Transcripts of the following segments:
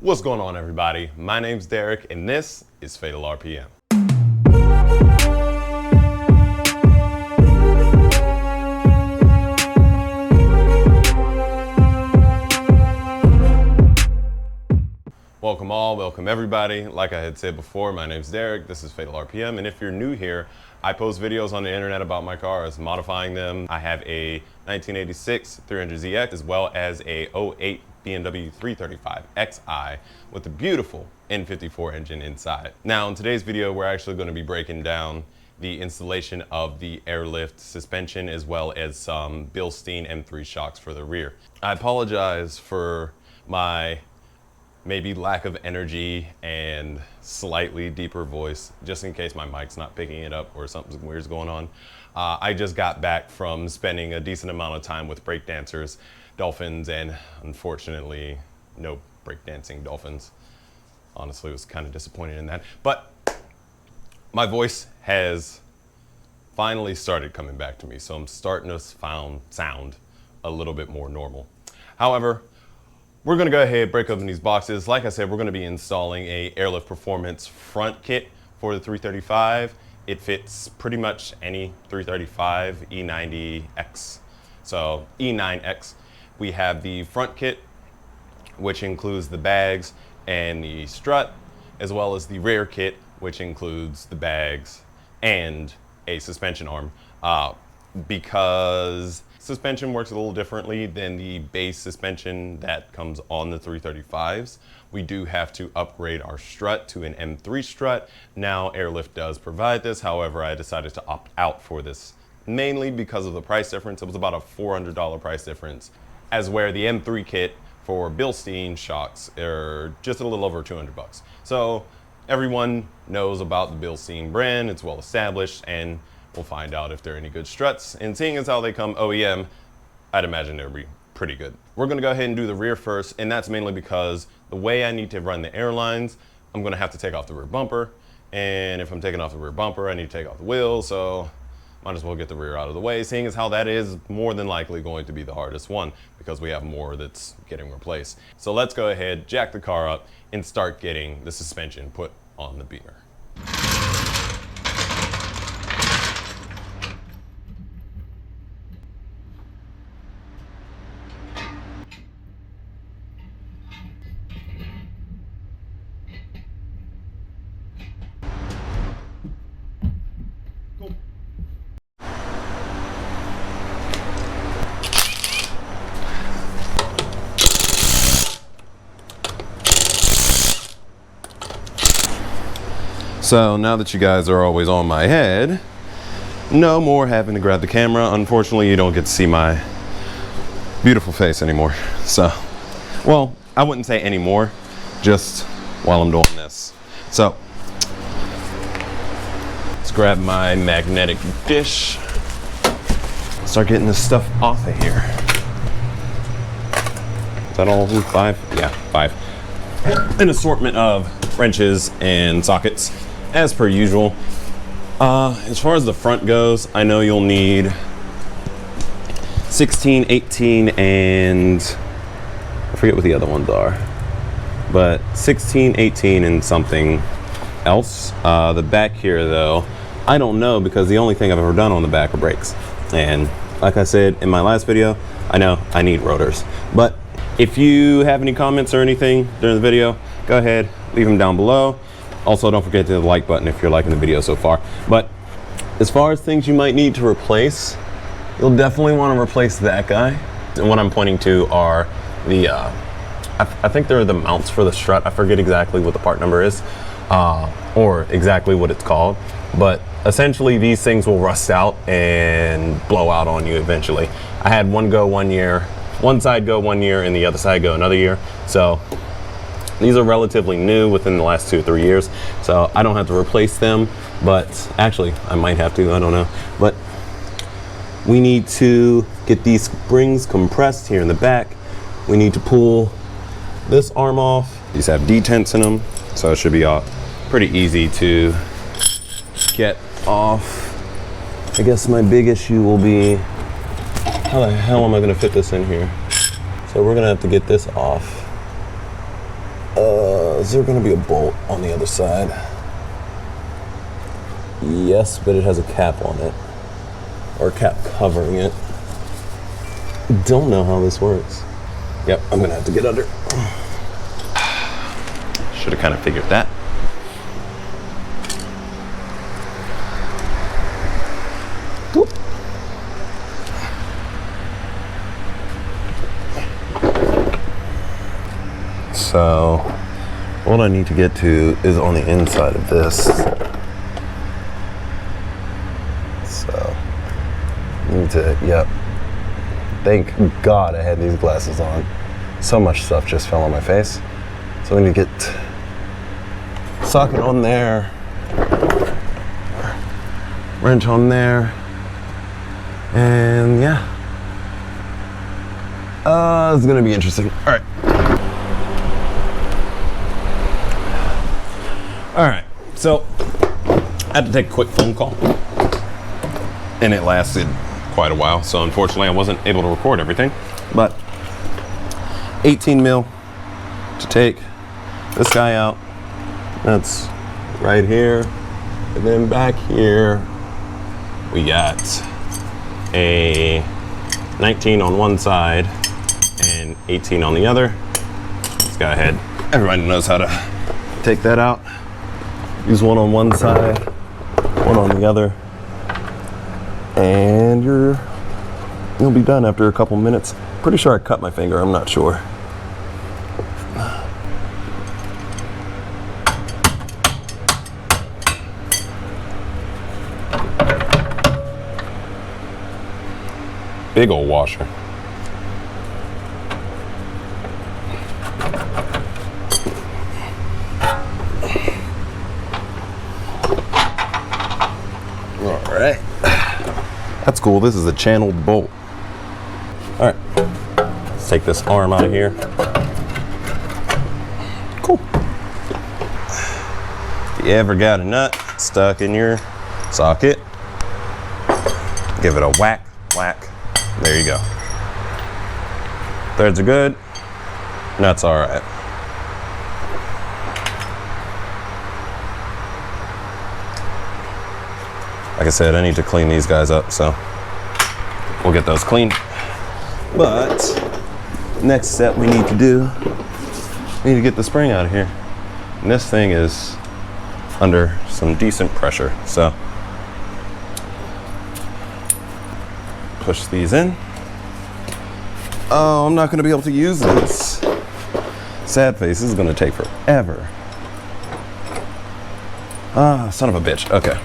What's going on, everybody? My name's Derek and this is Fatal RPM. Welcome everybody. Like I had said before, my name's Derek, this is Fatal RPM, and if you're new here, I post videos on the internet about my cars, modifying them. I have a 1986 300ZX as well as a 08 BMW 335XI with a beautiful N54 engine inside. Now in today's video, we're actually going to be breaking down the installation of the AirLift suspension as well as some Bilstein M3 shocks for the rear. I apologize for my maybe lack of energy and slightly deeper voice, just in case my mic's not picking it up or something weird's going on. I just got back from spending a decent amount of time with breakdancers, dolphins, and unfortunately, no breakdancing dolphins. Honestly, was kind of disappointed in that. But my voice has finally started coming back to me, so I'm starting to sound a little bit more normal. However, we're gonna go ahead and break open these boxes. Like I said, we're gonna be installing a AirLift Performance front kit for the 335. It fits pretty much any 335 E90X. So E9X. We have the front kit, which includes the bags and the strut, as well as the rear kit, which includes the bags and a suspension arm. Because suspension works a little differently than the base suspension that comes on the 335s. We do have to upgrade our strut to an M3 strut. Now AirLift does provide this, however I decided to opt out for this mainly because of the price difference. It was about a $400 price difference, as where the M3 kit for Bilstein shocks are just a little over 200 bucks. So everyone knows about the Bilstein brand, it's well established, and we'll find out if there are any good struts. And seeing as how they come OEM, I'd imagine they'll be pretty good. We're gonna go ahead and do the rear first, and that's mainly because the way I need to run the airlines, I'm gonna have to take off the rear bumper. And if I'm taking off the rear bumper, I need to take off the wheels, so might as well get the rear out of the way, seeing as how that is more than likely going to be the hardest one because we have more that's getting replaced. So let's go ahead, jack the car up, and start getting the suspension put on the Beamer. So now that you guys are always on my head, no more having to grab the camera. Unfortunately, you don't get to see my beautiful face anymore. So, well, I wouldn't say anymore, just while I'm doing this. So, let's grab my magnetic dish, start getting this stuff off of here. Is that all? 5? Yeah, 5. An assortment of wrenches and sockets, as per usual. As far as the front goes, I know you'll need 16, 18, and I forget what the other ones are, but 16, 18, and something else. The back here though, I don't know, because the only thing I've ever done on the back are brakes. And like I said in my last video, I know I need rotors. But if you have any comments or anything during the video, go ahead, leave them down below. Also, don't forget to hit the like button if you're liking the video so far. But as far as things you might need to replace, you'll definitely want to replace that guy. And what I'm pointing to are the, I think they're the mounts for the strut. I forget exactly what the part number is, or exactly what it's called. But essentially, these things will rust out and blow out on you eventually. I had one go 1 year, one side go 1 year, and the other side go another year. So these are relatively new within the last 2 or 3 years, so I don't have to replace them, but actually I might have to, I don't know. But we need to get these springs compressed here in the back. We need to pull this arm off. These have detents in them, so it should be pretty easy to get off. I guess my big issue will be, how the hell am I gonna fit this in here? So we're gonna have to get this off. is there going to be a bolt on the other side? Yes, but it has a cap on it, or a cap covering it. Don't know how this works. Yep, I'm gonna have to get under. Should have kind of figured that. Cool. So, what I need to get to is on the inside of this. So, need to, yep. Thank God I had these glasses on. So much stuff just fell on my face. So I need to get socket on there, wrench on there, and yeah. It's gonna be interesting. All right, so I had to take a quick phone call, and it lasted quite a while, so unfortunately I wasn't able to record everything, but 18 mil to take this guy out. That's right here, and then back here we got a 19 on one side and 18 on the other. Let's go ahead. Everybody knows how to take that out. Use one on one side, one on the other, and you'll be done after a couple minutes. Pretty sure I cut my finger, I'm not sure. Big old washer. All right. That's cool. This is a channeled bolt. All right. Let's take this arm out of here. Cool. If you ever got a nut stuck in your socket, give it a whack, whack. There you go. Threads are good. Nuts all right. Like I said, I need to clean these guys up, so we'll get those cleaned. But next step we need to do, we need to get the spring out of here. And this thing is under some decent pressure, so push these in. Oh, I'm not gonna be able to use this. Sad face, this is gonna take forever. Ah, son of a bitch, okay.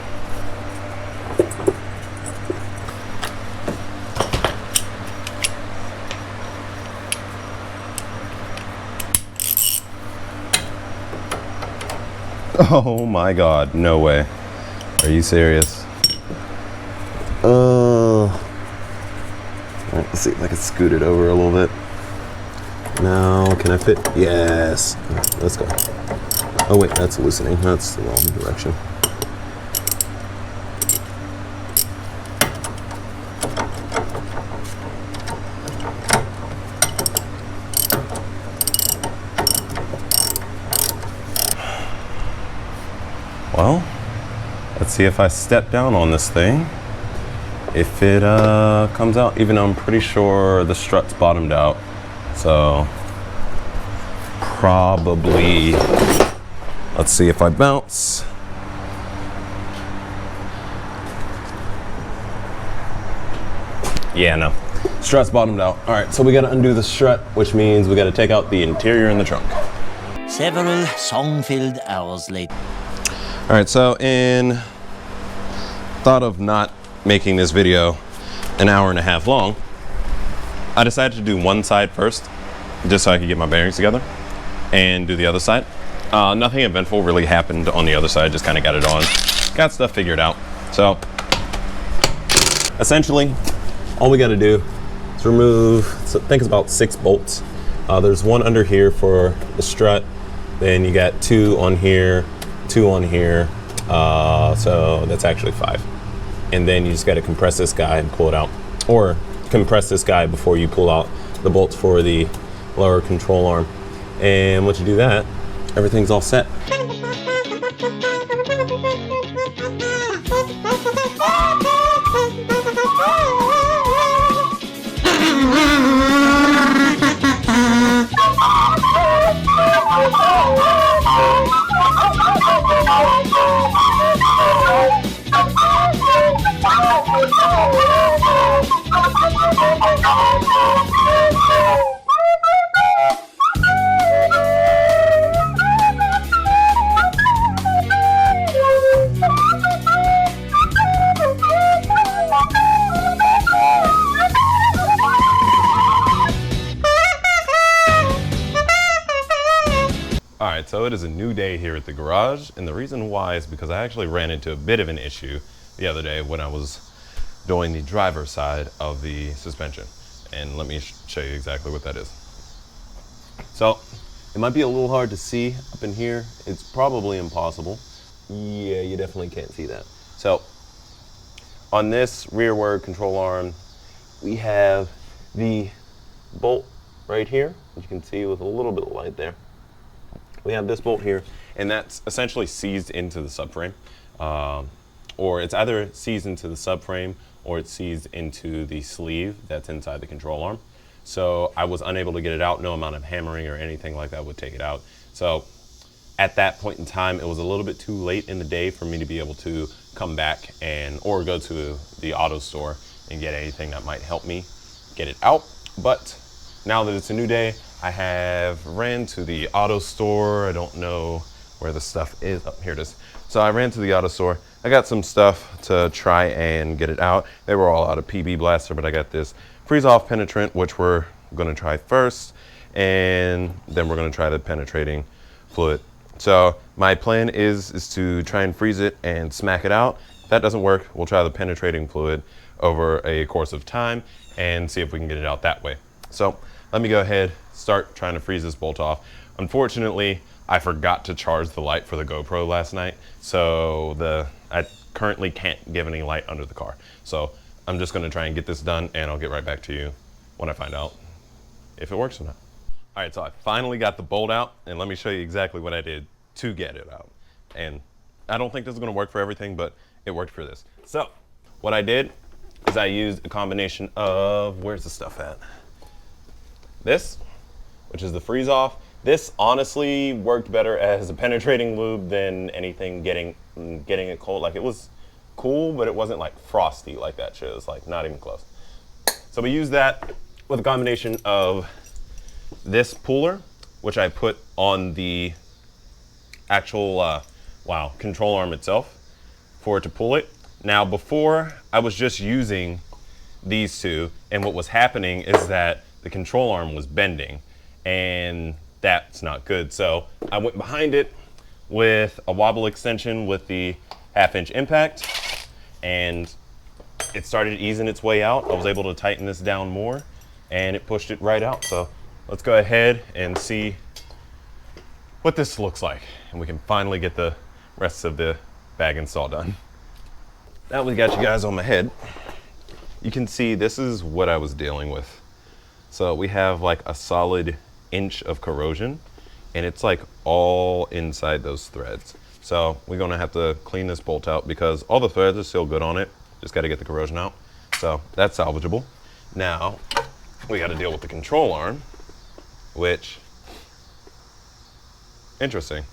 Oh my God, no way. Are you serious? Let's see if I can scoot it over a little bit. Now, can I fit? Yes. All right, let's go. Oh wait, that's loosening. That's the wrong direction. Well, let's see if I step down on this thing, if it comes out, even though I'm pretty sure the strut's bottomed out. So probably, let's see if I bounce. Yeah, no, strut's bottomed out. All right, so we gotta undo the strut, which means we gotta take out the interior in the trunk. Several song-filled hours later. All right, so in thought of not making this video an hour and a half long, I decided to do one side first, just so I could get my bearings together, and do the other side. Nothing eventful really happened on the other side, just kind of got it on. Got stuff figured out. So, essentially, all we gotta do is remove, I think it's about 6 bolts. There's one under here for the strut, then you got 2 on here, 2 on here, so that's actually 5. And then you just got to compress this guy and pull it out, or compress this guy before you pull out the bolts for the lower control arm. And once you do that, everything's all set. Alright, so it is a new day here at the garage, and the reason why is because I actually ran into a bit of an issue the other day when I was doing the driver's side of the suspension. And let me show you exactly what that is. So, it might be a little hard to see up in here. It's probably impossible. Yeah, you definitely can't see that. So, on this rearward control arm, we have the bolt right here, as you can see with a little bit of light there. We have this bolt here, and that's essentially seized into the subframe. Or it's either seized into the subframe or it's seized into the sleeve that's inside the control arm. So I was unable to get it out. No amount of hammering or anything like that would take it out. So at that point in time, it was a little bit too late in the day for me to be able to come back or go to the auto store and get anything that might help me get it out. But now that it's a new day, I have ran to the auto store. I don't know where the stuff is. Oh, here it is. So I ran to the auto store. I got some stuff to try and get it out. They were all out of PB Blaster, but I got this freeze-off penetrant, which we're gonna try first, and then we're gonna try the penetrating fluid. So my plan is to try and freeze it and smack it out. If that doesn't work, we'll try the penetrating fluid over a course of time and see if we can get it out that way. So let me go ahead, start trying to freeze this bolt off. Unfortunately, I forgot to charge the light for the GoPro last night, so I currently can't give any light under the car. So I'm just gonna try and get this done, and I'll get right back to you when I find out if it works or not. All right, so I finally got the bolt out, and let me show you exactly what I did to get it out. And I don't think this is gonna work for everything, but it worked for this. So what I did is I used a combination of, where's the stuff at? This, which is the freeze off. This honestly worked better as a penetrating lube than anything getting it cold. Like, it was cool, but it wasn't like frosty like that shit. It was like not even close. So we used that with a combination of this puller, which I put on the actual control arm itself for it to pull it. Now before, I was just using these two, and what was happening is that the control arm was bending, and that's not good. So I went behind it with a wobble extension with the 1/2-inch impact, and it started easing its way out. I was able to tighten this down more, and it pushed it right out. So let's go ahead and see what this looks like, and we can finally get the rest of the bag install done. Now we got you guys on my head. You can see this is what I was dealing with. So we have like a solid inch of corrosion, and it's like all inside those threads. So we're gonna have to clean this bolt out because all the threads are still good on it. Just gotta get the corrosion out. So that's salvageable. Now we gotta deal with the control arm, which, interesting.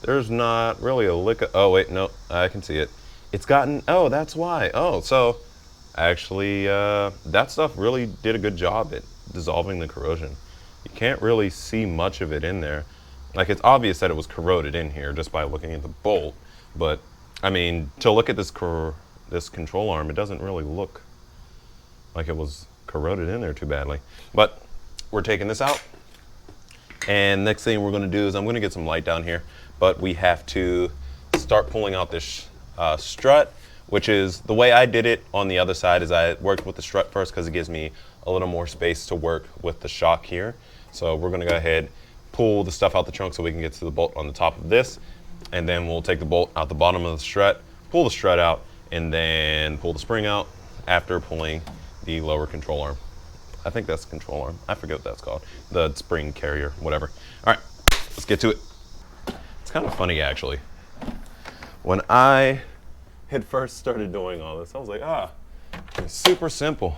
There's not really a lick of, oh wait, no, I can see it. It's gotten, oh, that's why. Oh, so actually that stuff really did a good job at dissolving the corrosion. You can't really see much of it in there. Like, it's obvious that it was corroded in here just by looking at the bolt, but I mean, to look at this control arm, it doesn't really look like it was corroded in there too badly. But we're taking this out, and next thing we're gonna do is I'm gonna get some light down here, but we have to start pulling out this strut, which is the way I did it on the other side. Is I worked with the strut first because it gives me a little more space to work with the shock here. So we're gonna go ahead, pull the stuff out the trunk so we can get to the bolt on the top of this, and then we'll take the bolt out the bottom of the strut, pull the strut out, and then pull the spring out after pulling the lower control arm. I think that's the control arm. I forget what that's called. The spring carrier, whatever. All right, let's get to it. kind of funny actually. When I had first started doing all this, I was like, it's super simple.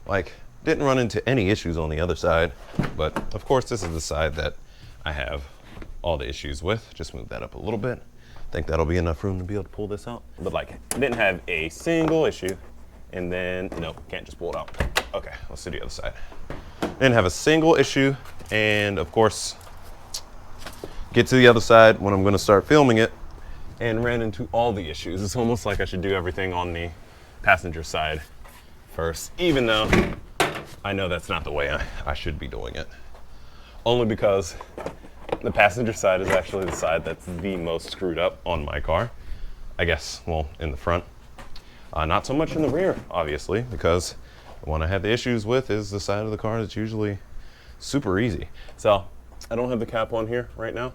Like, didn't run into any issues on the other side, but of course this is the side that I have all the issues with. Just move that up a little bit. I think that'll be enough room to be able to pull this out. But like, didn't have a single issue. And then, nope, can't just pull it out. Okay, let's do the other side. Didn't have a single issue. And of course, get to the other side when I'm gonna start filming it and ran into all the issues. It's almost like I should do everything on the passenger side first, even though I know that's not the way I should be doing it. Only because the passenger side is actually the side that's the most screwed up on my car. I guess, well, in the front. Not so much in the rear, obviously, because the one I have the issues with is the side of the car that's usually super easy. So I don't have the cap on here right now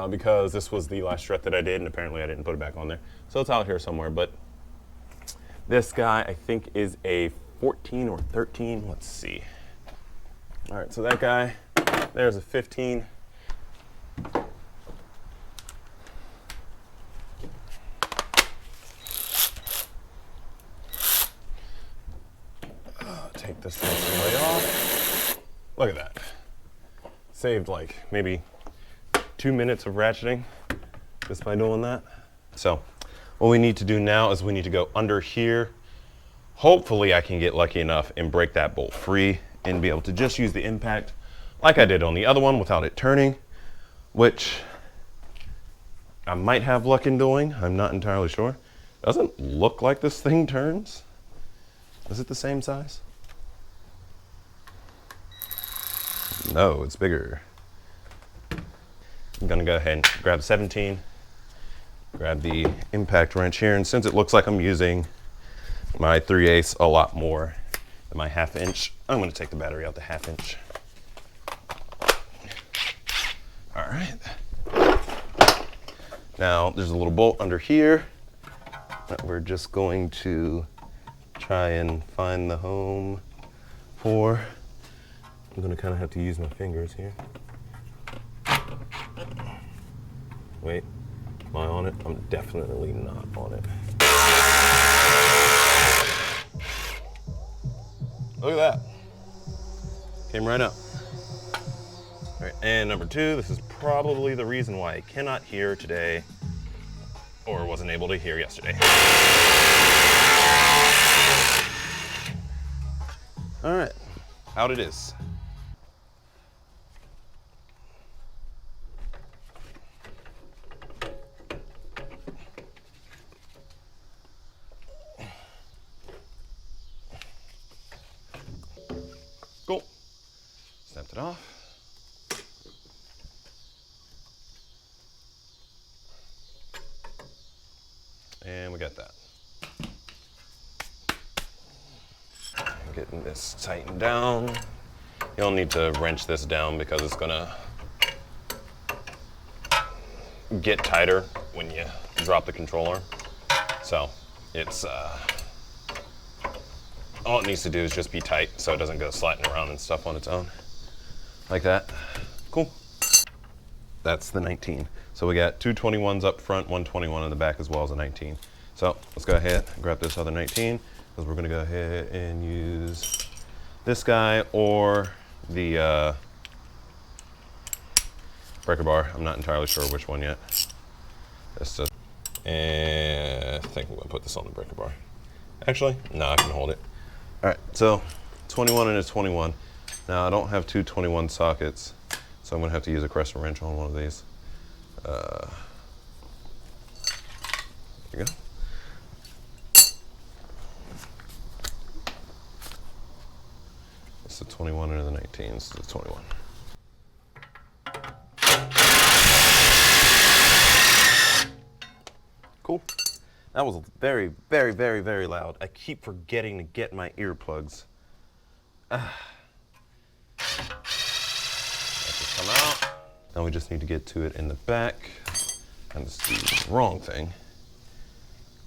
because this was the last strut that I did, and apparently I didn't put it back on there. So it's out here somewhere, but this guy I think is a 14 or 13, let's see. All right, so that guy, there's a 15. Take this thing way off. Look at that. Saved like maybe 2 minutes of ratcheting just by doing that. So what we need to do now is we need to go under here. Hopefully I can get lucky enough and break that bolt free and be able to just use the impact like I did on the other one without it turning, which I might have luck in doing. I'm not entirely sure. Doesn't look like this thing turns. Is it the same size? No, it's bigger. I'm gonna go ahead and grab 17, grab the impact wrench here, and since it looks like I'm using my 3/8 a lot more than my 1/2 inch, I'm gonna take the battery out the 1/2 inch. All right. Now there's a little bolt under here that we're just going to try and find the home for. I'm gonna kind of have to use my fingers here. Wait, am I on it? I'm definitely not on it. Look at that. Came right up. All right, and number 2, this is probably the reason why I cannot hear today or wasn't able to hear yesterday. All right, out it is. Cool. Snapped it off. And we got that. Getting this tightened down. You'll need to wrench this down because it's gonna get tighter when you drop the controller. So it's all it needs to do is just be tight so it doesn't go sliding around and stuff on its own. Like that. Cool. That's the 19. So we got 2 21s up front, 1 21 in the back, as well as a 19. So let's go ahead and grab this other 19, because we're gonna go ahead and use this guy or the breaker bar. I'm not entirely sure which one yet. And I think I'm gonna put this on the breaker bar. Actually, no, I can hold it. All right, so 21 and a 21. Now I don't have 2 21 sockets, so I'm gonna have to use a crescent wrench on one of these. There you go. It's the 21 and the 19, it's the 21. Cool. That was very, very, very, very loud. I keep forgetting to get my earplugs. That just come out. Now we just need to get to it in the back. And this is the wrong thing.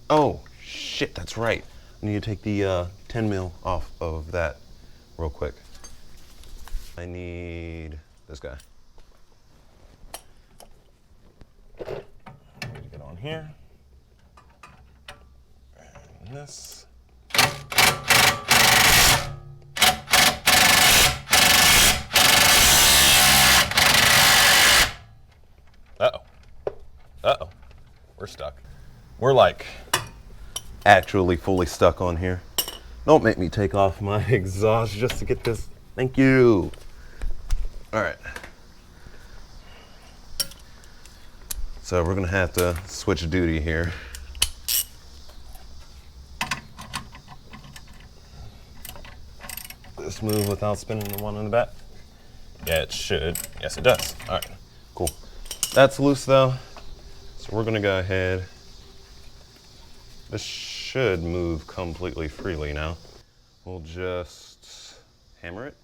Oh, shit, that's right. I need to take the 10 mil off of that real quick. I need this guy. here. And this. Uh-oh. Uh-oh. We're stuck. We're like actually fully stuck on here. Don't make me take off my exhaust just to get this. Thank you. All right. So we're gonna have to switch duty here. This move without spinning the one in the back? Yeah, it should. Yes, it does. All right, cool. That's loose though. So we're gonna go ahead. This should move completely freely now. We'll just hammer it.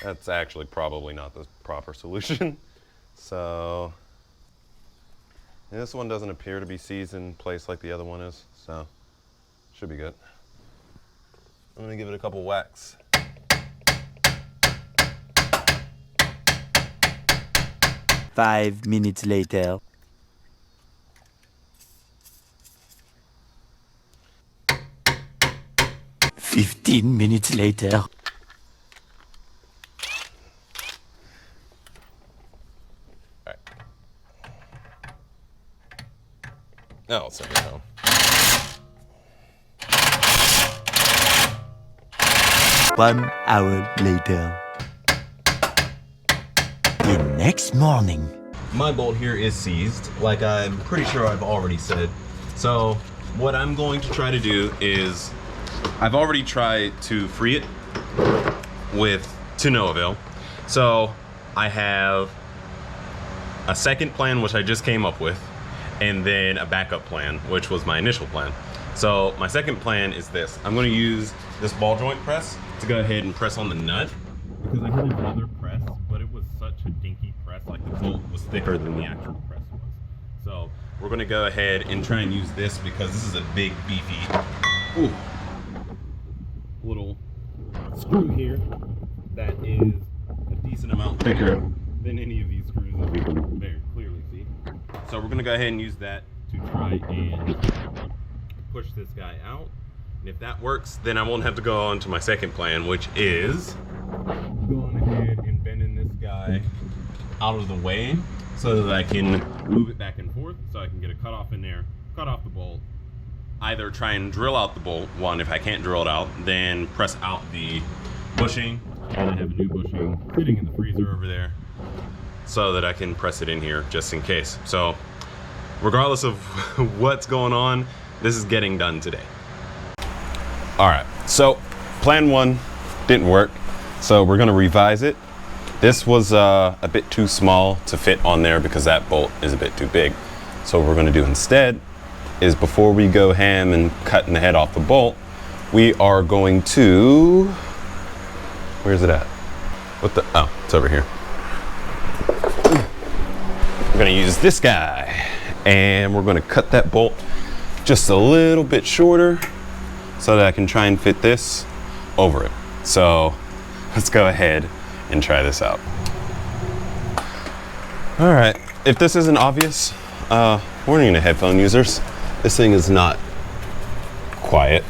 That's actually probably not the proper solution. So this one doesn't appear to be seized in place like the other one is, so should be good. I'm gonna give it a couple whacks. Five minutes later. 15 minutes later. Now I'll send it home. One hour later. The next morning. My bolt here is seized, like I'm pretty sure I've already said. So what I'm going to try to do is, I've already tried to free it to no avail. So I have a second plan, which I just came up with, and then a backup plan, which was my initial plan. So my second plan is this. I'm gonna use this ball joint press to go ahead and press on the nut, because I had another press, but it was such a dinky press, like the bolt was thicker than the actual press was. So we're gonna go ahead and try and use this, because this is a big, beefy, little screw here that is a decent amount thicker than any of these screws that we can very clearly see. So we're gonna go ahead and use that to try and push this guy out. And if that works, then I won't have to go on to my second plan, which is going ahead and bending this guy out of the way so that I can move it back and forth, so I can get a cutoff in there, cut off the bolt, either try and drill out the bolt, one, if I can't drill it out, then press out the bushing, and I have a new bushing sitting in the freezer over there, so that I can press it in here just in case. So regardless of what's going on, this is getting done today. All right, so plan one didn't work, so we're gonna revise it. This was a bit too small to fit on there because that bolt is a bit too big. So what we're gonna do instead is, before we go ham and cutting the head off the bolt, we are going to, where's it at? Oh, it's over here. We're gonna use this guy, and we're gonna cut that bolt just a little bit shorter so that I can try and fit this over it. So let's go ahead and try this out. All right, if this isn't obvious, warning to headphone users, this thing is not quiet.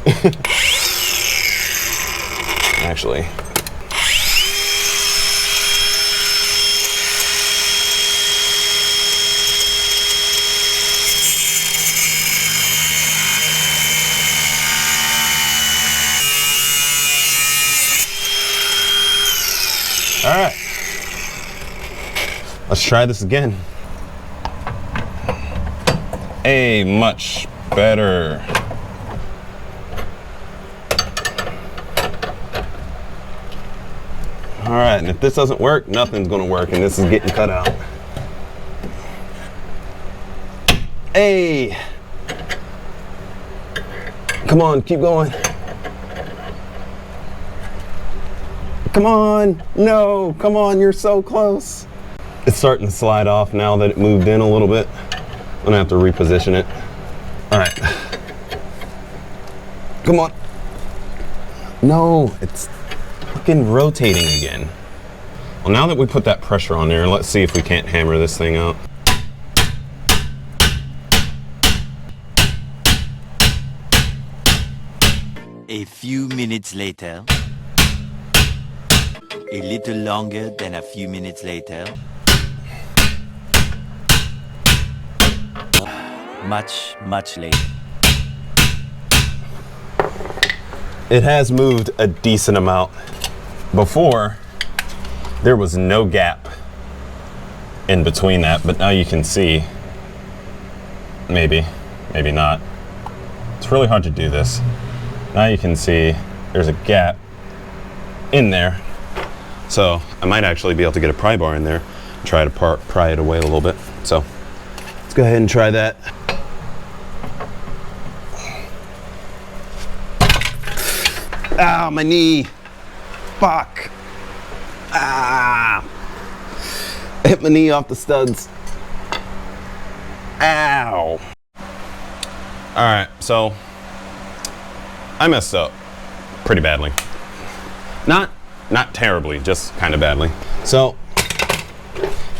Actually. All right, let's try this again. Hey, much better. All right, and if this doesn't work, nothing's gonna work, and this is getting cut out. Hey, come on, keep going. Come on, no, come on, you're so close. It's starting to slide off now that it moved in a little bit. I'm gonna have to reposition it. All right, come on. No, it's fucking rotating again. Well, now that we put that pressure on there, let's see if we can't hammer this thing out. A few minutes later. A little longer than a few minutes later. Much, much later. It has moved a decent amount. Before, there was no gap in between that, but now you can see, maybe not. It's really hard to do this. Now you can see there's a gap in there. So I might actually be able to get a pry bar in there and try to pry it away a little bit. So let's go ahead and try that. Ow, my knee. Fuck. Ah. I hit my knee off the studs. Ow. All right, so I messed up pretty badly. Not terribly, just kind of badly. So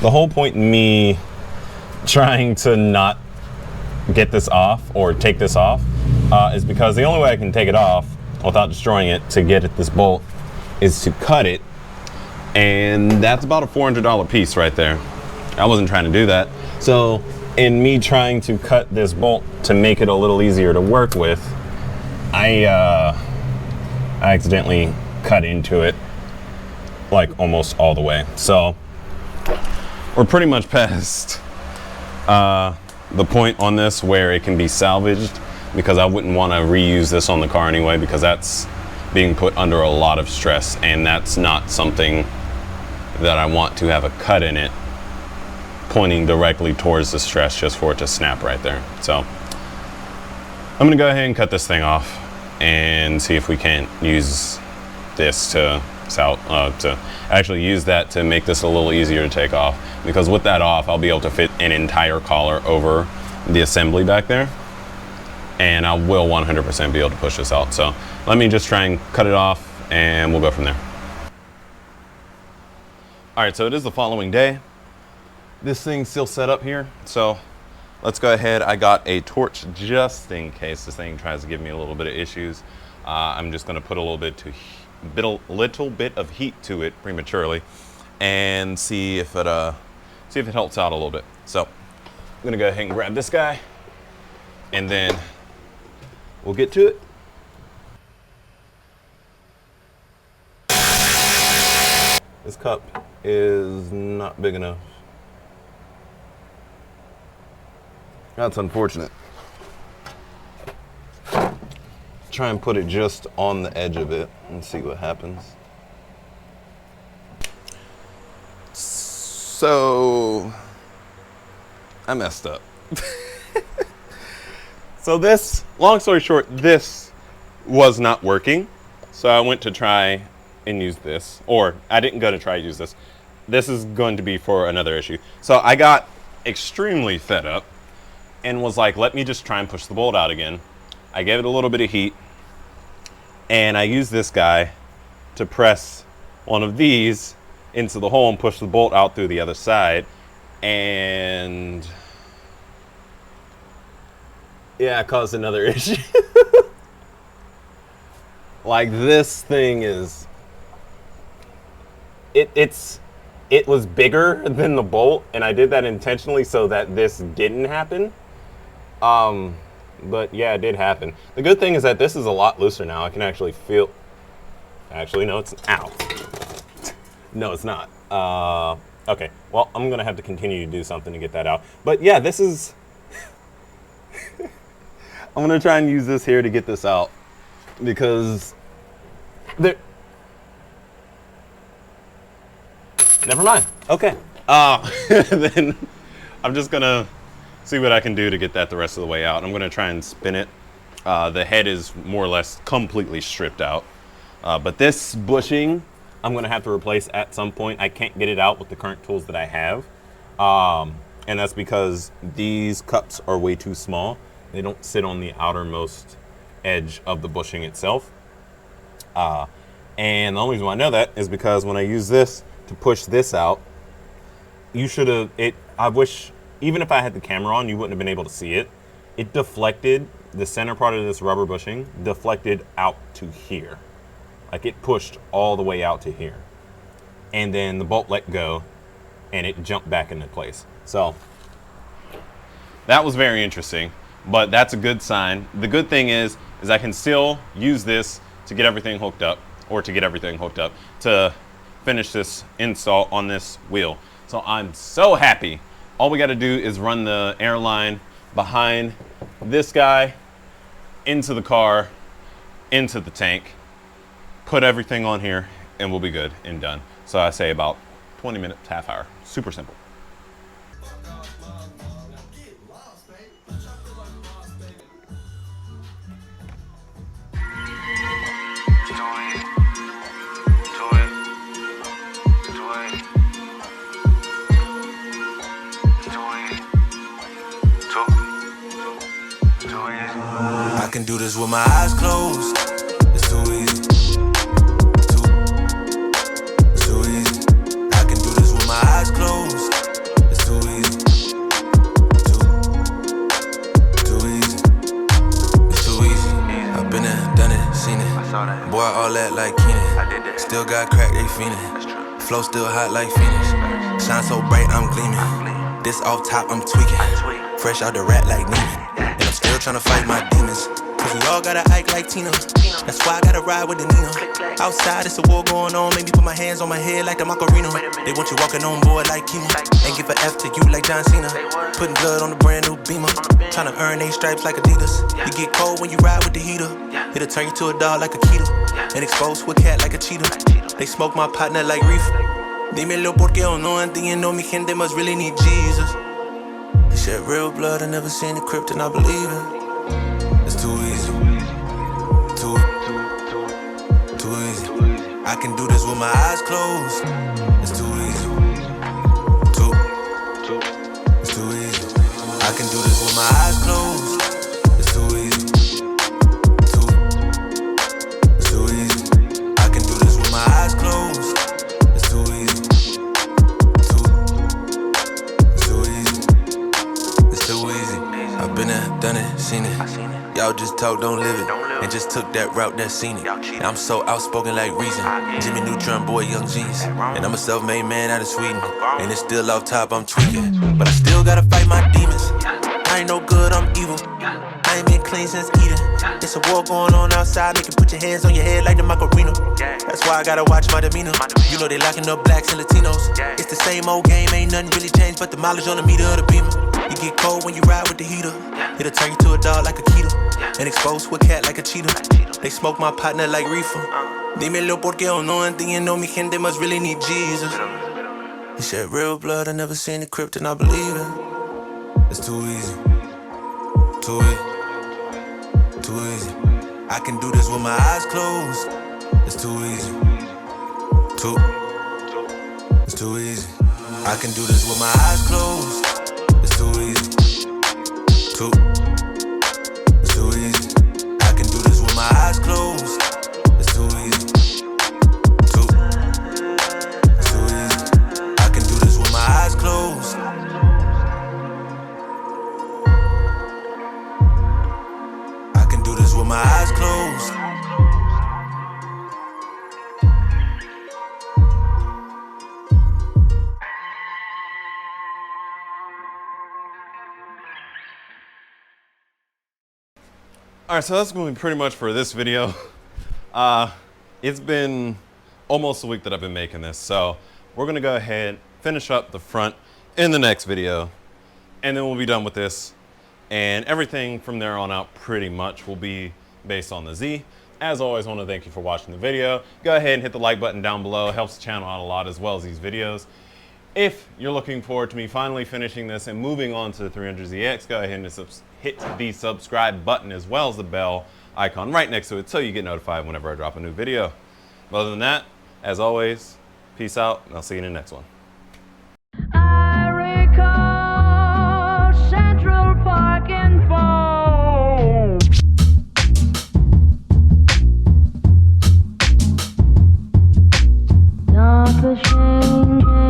the whole point in me trying to not get this off or take this off is because the only way I can take it off without destroying it to get at this bolt is to cut it, and that's about a $400 piece right there. I wasn't trying to do that. So in me trying to cut this bolt to make it a little easier to work with, I accidentally cut into it like almost all the way. So we're pretty much past the point on this where it can be salvaged, because I wouldn't want to reuse this on the car anyway, because that's being put under a lot of stress, and that's not something that I want to have a cut in it pointing directly towards the stress just for it to snap right there. So I'm gonna go ahead and cut this thing off and see if we can't use this to actually use that to make this a little easier to take off, because with that off I'll be able to fit an entire collar over the assembly back there, and I will 100% be able to push this out. So let me just try and cut it off and we'll go from there. All right, so it is the following day. This thing's still set up here, so let's go ahead. I got a torch just in case this thing tries to give me a little bit of issues. I'm just gonna put a little bit of heat to it prematurely and see if it helps out a little bit. So I'm gonna go ahead and grab this guy and then we'll get to it. This cup is not big enough. That's unfortunate. Try and put it just on the edge of it and see what happens. So I messed up. So this, long story short, this was not working. So I went to try and use this, or I didn't go to try to use this. This is going to be for another issue. So I got extremely fed up and was like, let me just try and push the bolt out again. I gave it a little bit of heat, and I used this guy to press one of these into the hole and push the bolt out through the other side. And yeah, it caused another issue. Like, this thing is, it was bigger than the bolt, and I did that intentionally so that this didn't happen. But yeah, it did happen. The good thing is that this is a lot looser now. I can actually feel, actually, no, it's, ow. No, it's not. Okay, well, I'm gonna have to continue to do something to get that out. But yeah, this is, I'm gonna try and use this here to get this out, because there, never mind. Okay. Then I'm just gonna see what I can do to get that the rest of the way out. I'm gonna try and spin it. The head is more or less completely stripped out. But this bushing, I'm gonna have to replace at some point. I can't get it out with the current tools that I have. And that's because these cups are way too small. They don't sit on the outermost edge of the bushing itself. And the only reason why I know that is because when I use this to push this out. You should have, I wish, even if I had the camera on, you wouldn't have been able to see it. It deflected, the center part of this rubber bushing deflected out to here. Like it pushed all the way out to here. And then the bolt let go and it jumped back into place. So that was very interesting, but that's a good sign. The good thing is I can still use this to get everything hooked up, or to get everything hooked up to finish this install on this wheel. So I'm so happy. All we got to do is run the air line behind this guy into the car, into the tank, put everything on here, and we'll be good and done. So I say about 20 minutes, half hour. Super simple. I can do this with my eyes closed. It's too easy. Too easy. I can do this with my eyes closed. It's too easy. Too easy. It's too easy. I've been there, done it, seen it. Boy, all that like Keenan. Still got crack, they fiendin'. Flow still hot like Phoenix. Shine so bright, I'm gleaming. This off top, I'm tweaking. Fresh out the rat like Neiman. And I'm still tryna fight my demons. Cause we all gotta act like Tina. That's why I gotta ride with the Nina. Outside, it's a war going on. Make me put my hands on my head like the Macarena. They want you walking on board like Kima. And give an F to you like John Cena. Putting blood on the brand new Beamer. Tryna earn 8 stripes like Adidas. You get cold when you ride with the heater. It'll turn you to a dog like a Keto. And expose to a cat like a cheetah. They smoke my partner like reefer. Dímelo porque o no entiendo. Mi gente must really need Jesus. They shed real blood. I never seen the crypt and I believe it. It's too easy. Too easy. I can do this with my eyes closed. It's too easy. It's too easy. I can do this with my eyes closed. It's too easy. It's too easy. I can do this with my eyes closed. It's too easy. It's too easy. It's too easy. I've been there, done it, seen it. Y'all just talk, don't live it. And just took that route that's seen it. And I'm so outspoken like Reason. Jimmy Neutron, boy, young jeans. And I'm a self-made man out of Sweden. And it's still off top, I'm tweaking. But I still gotta fight my demons. I ain't no good, I'm evil. I ain't been clean since Eden. It's a war going on outside. Make you put your hands on your head like the Macarena. That's why I gotta watch my demeanor. You know they locking up blacks and Latinos. It's the same old game, ain't nothing really changed but the mileage on the meter of the Beamer. You get cold when you ride with the heater. It'll turn you to a dog like a Keto. And expose to a cat like a cheetah. They smoke my partner like reefer. Dímelo porque o no entiendo. Mi gente must really need Jesus. He shed real blood. I never seen the crypt and I believe it. It's too easy. Too easy. I can do this with my eyes closed. It's too easy. It's too easy. I can do this with my eyes closed. It's too easy. It's too easy. I can do this with my eyes closed. It's too easy. It's too easy. I can do this with my eyes closed. I can do this with my eyes closed. All right, so that's going to be pretty much for this video. It's been almost a week that I've been making this, so we're going to go ahead, finish up the front in the next video, and then we'll be done with this. And everything from there on out pretty much will be based on the Z. As always, I want to thank you for watching the video. Go ahead and hit the like button down below. It helps the channel out a lot as well as these videos. If you're looking forward to me finally finishing this and moving on to the 300ZX, go ahead and hit the subscribe button as well as the bell icon right next to it so you get notified whenever I drop a new video. But other than that, as always, peace out, and I'll see you in the next one. I recall Central Park and phone. Don't life is changing.